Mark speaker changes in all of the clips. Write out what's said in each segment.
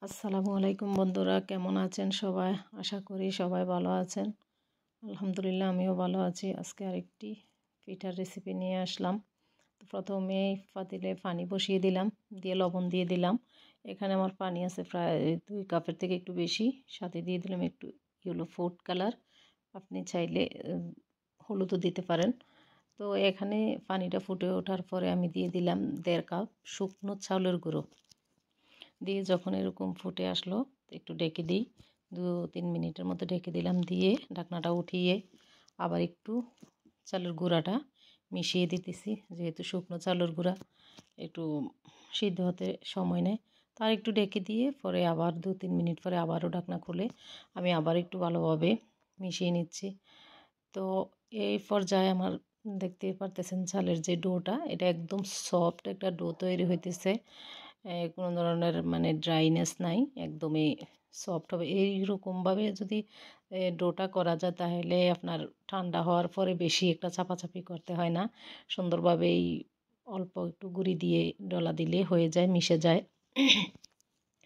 Speaker 1: আসসালামু আলাইকুম বন্ধুরা, কেমন আছেন সবাই? আশা করি সবাই ভালো আছেন। আলহামদুলিল্লাহ আমিও ভালো আছি। আজকে আরেকটি পিঠার রেসিপি নিয়ে আসলাম। তো প্রথমে পাতিলে পানি বসিয়ে দিলাম, দিয়ে লবণ দিয়ে দিলাম। এখানে আমার পানি আছে প্রায় 2 কাপের থেকে একটু বেশি। সাথে দিয়ে দিলাম একটু ইয়েলো ফুড কালার। আপনি চাইলে হলুদও দিতে পারেন। তো এখানে পানিটা ফুটে ওঠার পরে আমি দিয়ে দিলাম 1.5 কাপ শুকনো চাউলের গুঁড়ো। দিয়ে যখন এরকম ফুটে আসলো একটু ঢেকে দিই, 2-3 মিনিটের মতো ঢেকে দিলাম। দিয়ে ঢাকনাটা উঠিয়ে আবার একটু চালের গুঁড়াটা মিশিয়ে দিতেছি, যেহেতু শুকনো চালের গুঁড়া একটু সিদ্ধ হতে সময় নেয়। তার একটু ঢেকে দিয়ে পরে আবার 2-3 মিনিট পরে আবারও ঢাকনা খুলে আমি আবার একটু ভালোভাবে মিশিয়ে নিচ্ছি। তো এই পর্যায়ে আমার দেখতে পারতেছেন চালের যে ডোটা, এটা একদম সফট একটা ডো তৈরি হইতেছে। কোনো ধরনের মানে ড্রাইনেস নাই, একদমই সফট হবে। এইরকমভাবে যদি ডোটা করা যায় তাহলে আপনার ঠান্ডা হওয়ার পরে বেশি একটা চাপাচাপি করতে হয় না। সুন্দরভাবেই অল্প একটু গুঁড়ি দিয়ে ডলা দিলে হয়ে যায়, মিশে যায়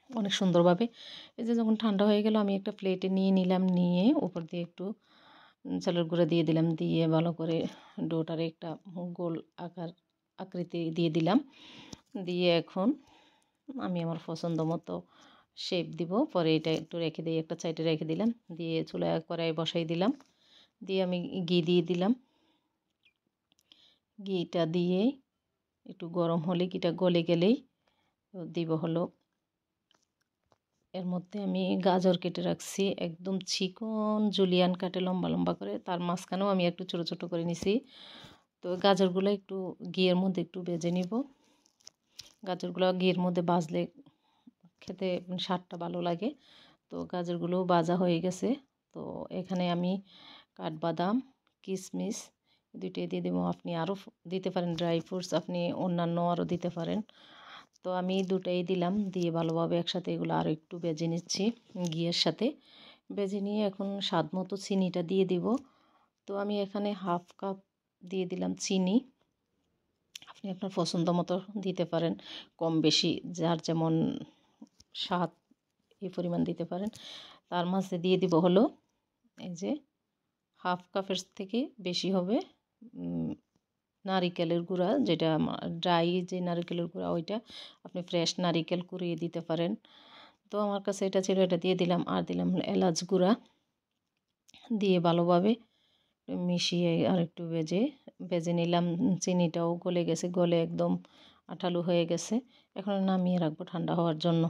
Speaker 1: অনেক সুন্দরভাবে। এই যে যখন ঠান্ডা হয়ে গেল আমি একটা প্লেটে নিয়ে নিলাম, নিয়ে উপর দিয়ে একটু চালের গুঁড়া দিয়ে দিলাম, দিয়ে ভালো করে ডোটারে একটা গোল আকৃতি দিয়ে দিলাম। দিয়ে এখন আমি আমার পছন্দ মতো শেপ দিব। পরে এটা একটু রেখে দিই, একটা সাইডে রেখে দিলাম। দিয়ে চুলায় কড়াই বসাই দিলাম, দিয়ে আমি ঘি দিয়ে দিলাম। ঘিটা দিয়ে একটু গরম হলে, ঘিটা গলে গেলেই দিব হলো এর মধ্যে আমি গাজর কেটে রাখছি, একদম চিকন জুলিয়ান কাটে লম্বা লম্বা করে। তার মাঝখানেও আমি একটু ছোটো ছোটো করে নিছি। তো গাজরগুলো একটু ঘিয়ের মধ্যে একটু ভেজে নিব। গাজরগুলো ঘিয়ের মধ্যে ভাজলে খেতে স্বাদটা ভালো লাগে। তো গাজরগুলো ভাজা হয়ে গেছে। তো এখানে আমি কাঠবাদাম, কিশমিশ দুইটাই দিয়ে দেবো। আপনি আরও দিতে পারেন ড্রাই ফ্রুটস, আপনি অন্যান্য আরও দিতে পারেন। তো আমি দুটাই দিলাম, দিয়ে ভালোভাবে একসাথে এগুলো আরও একটু ভেজে নিচ্ছি ঘিয়ের সাথে। ভেজে নিয়ে এখন স্বাদ মতো চিনিটা দিয়ে দিব। তো আমি এখানে 1/2 কাপ দিয়ে দিলাম চিনি। আপনি আপনার পছন্দ মতো দিতে পারেন, কম বেশি যার যেমন স্বাদ এই পরিমাণ দিতে পারেন। তার মাঝে দিয়ে দিব হলো এই যে 1/2 কাপের থেকে বেশি হবে নারিকেলের গুঁড়া, যেটা ড্রাই যে নারিকেলের গুঁড়া ওইটা, আপনি ফ্রেশ নারিকেল কুড়িয়ে দিতে পারেন। তো আমার কাছে এটা ছিল, এটা দিয়ে দিলাম। আর দিলাম এলাচ গুঁড়া, দিয়ে ভালোভাবে মিশিয়ে আর একটু ভেজে নিলাম। চিনিটাও গলে গেছে, গলে একদম আঠালো হয়ে গেছে। এখন নামিয়ে রাখবো ঠান্ডা হওয়ার জন্য।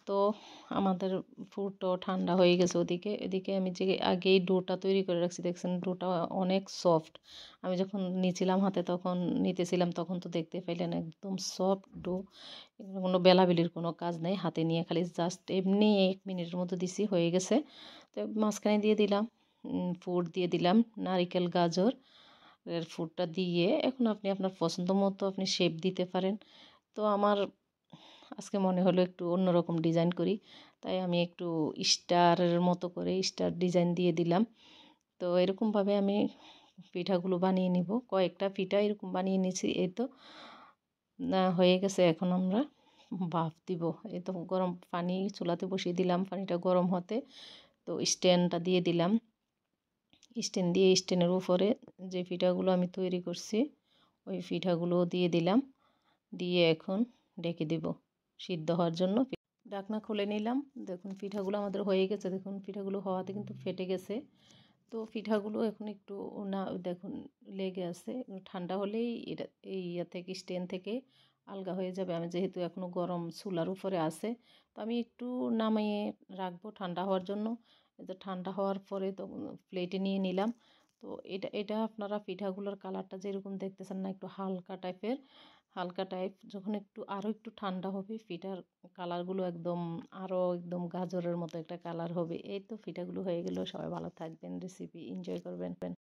Speaker 1: তো আমাদের ফুডটাও ঠান্ডা হয়ে গেছে ওদিকে। এদিকে আমি যে আগেই ডোটা তৈরি করে রাখছি, দেখছেন ডোটা অনেক সফট। আমি যখন নিয়েছিলাম হাতে, তখন নিতেছিলাম তখন তো দেখতে পাইলেন একদম সফট ডো। কোনো বেলাবেলির কোনো কাজ নেই, হাতে নিয়ে খালি জাস্ট এমনি 1 মিনিটের মতো দিছি, হয়ে গেছে। তো মাঝখানে দিয়ে দিলাম ফুড, দিয়ে দিলাম নারিকেল গাজর এর ফুডটা দিয়ে এখন আপনি আপনার পছন্দ মতো আপনি শেপ দিতে পারেন। তো আমার আজকে মনে হলো একটু অন্যরকম ডিজাইন করি, তাই আমি একটু স্টারের মতো করে স্টার ডিজাইন দিয়ে দিলাম। তো এরকমভাবে আমি পিঠাগুলো বানিয়ে নিব। কয়েকটা পিঠা এরকম বানিয়ে নিয়েছি। এই তো না হয়ে গেছে। এখন আমরা ভাপ দিব। এই তো গরম পানি চুলাতে বসিয়ে দিলাম, পানিটা গরম হতে তো স্ট্যান্ডটা দিয়ে দিলাম। স্ট্যান্ড দিয়ে স্ট্যান্ডের উপরে যে পিঠাগুলো আমি তৈরি করছি ওই পিঠাগুলো দিয়ে দিলাম, দিয়ে এখন ঢেকে দেব সিদ্ধ হওয়ার জন্য। ঢাকনা খুলে নিলাম। দেখুন পিঠাগুলো আমাদের হয়ে গেছে। দেখুন পিঠাগুলো হওয়াতে কিন্তু ফেটে গেছে। তো পিঠাগুলো এখন একটু না দেখুন লেগে আছে, ঠান্ডা হলেই এটা এই ইয়ে থেকে স্ট্যান্ড থেকে আলগা হয়ে যাবে। আমি যেহেতু এখনও গরম চুলার উপরে আছে, তো আমি একটু নামিয়ে রাখবো ঠান্ডা হওয়ার জন্য। তো ঠান্ডা হওয়ার পরে তো প্লেটে নিয়ে নিলাম। তো এটা আপনারা পিঠাগুলোর কালারটা যেরকম দেখতেছেন না, একটু হালকা টাইপ যখন একটু আরও একটু ঠান্ডা হবে পিঠার কালারগুলো একদম আরও একদম গাজরের মতো একটা কালার হবে। এই তো পিঠাগুলো হয়ে গেল। সবাই ভালো থাকবেন, রেসিপি এনজয় করবেন।